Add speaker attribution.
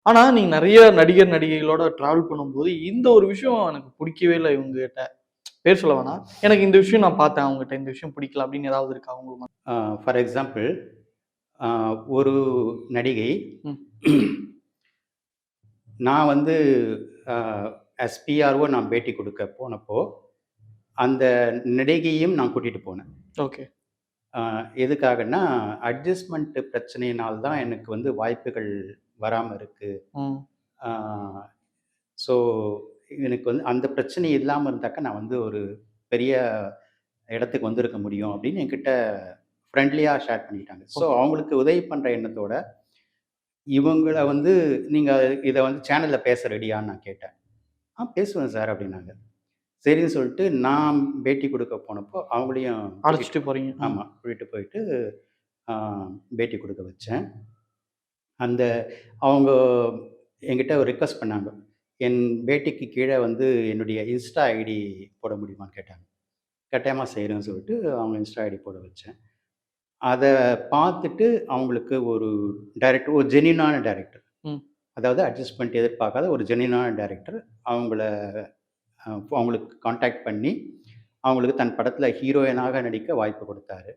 Speaker 1: ஆனா, நீங்க நெறைய நடிகர், நடிகைகளோட டிராவல் பண்ணும்போது, இந்த ஒரு விஷயம் எனக்கு புடிக்கவே இல்ல இவங்ககிட்ட. பேர் சொல்ல வேணாம். எனக்கு இந்த விஷயம் நான் பார்த்தேன் அவங்ககிட்ட. இந்த விஷயம் பிடிக்கல அப்படின்னு ஏதாவது இருக்கா உங்களுக்கு?
Speaker 2: ஃபார் எக்ஸாம்பிள் ஒரு நடிகை
Speaker 1: ம்.
Speaker 2: நான் வந்து எஸ்பிஆர்ஓ நான் பேட்டி கொடுக்க போனப்போ, அந்த நடிகையும் நான் கூட்டிட்டு போனேன்.
Speaker 1: ஓகே.
Speaker 2: எதுக்காகன்னா, அட்ஜஸ்ட்மெண்ட் பிரச்சனையினால் தான் எனக்கு வந்து வாய்ப்புகள் வராம இருக்கு.
Speaker 1: ம்.
Speaker 2: ஆ ஸோ எனக்கு வந்து அந்த பிரச்சனை இல்லாம இருந்தாக்கா, நான் வந்து ஒரு பெரிய இடத்துக்கு வந்திருக்க முடியும் அப்படின்னு என்கிட்ட ஃப்ரெண்ட்லியா ஷேர் பண்ணிக்கிட்டாங்க. So
Speaker 1: okay.
Speaker 2: அவங்களுக்கு உதவி பண்ற எண்ணத்தோட, இவங்கள வந்து "நீங்க இத வந்து சேனல்ல பேச ரெடியான்னு?" நான் கேட்டேன். பேசுவேன் சார்" அப்படின்னாங்க. சரின்னு சொல்லிட்டு நான் பேட்டி குடுக்க போனப்போ, அவங்களையும் கூட்டிட்டு
Speaker 1: அழைச்சுட்டு போறீங்க. ம்.
Speaker 2: ஆமா. கூட்டிட்டு போயிட்டு ஆ பேட்டி குடுக்க வச்சேன். அந்த அவங்க என்கிட்ட ஒரு ரிக்வெஸ்ட் பண்ணாங்க. என் பேட்டிக்கு கீழ வந்து என்னுடைய இன்ஸ்டா ஐடி போட முடியுமான்னு கேட்டாங்க. கட்டாயமா செய்றேன்னு சொல்லிட்டு அவங்க இன்ஸ்டா ஐடி போட வச்சேன். அத பார்த்துட்டு அவங்களுக்கு ஒரு டைரக்டர் ஒரு ஜென்யூனான டைரக்டர்.
Speaker 1: ம்.
Speaker 2: அதாவது அட்ஜஸ்ட்மென்ட் எதிர்பார்க்காத ஒரு ஜென்யூனான டைரக்டர். அவங்கள அவங்களுக்கு கான்டாக்ட் பண்ணி, அவங்களுக்கு தன் படத்தில ஹீரோயினாக நடிக்க வாய்ப்பு குடுத்தாரு.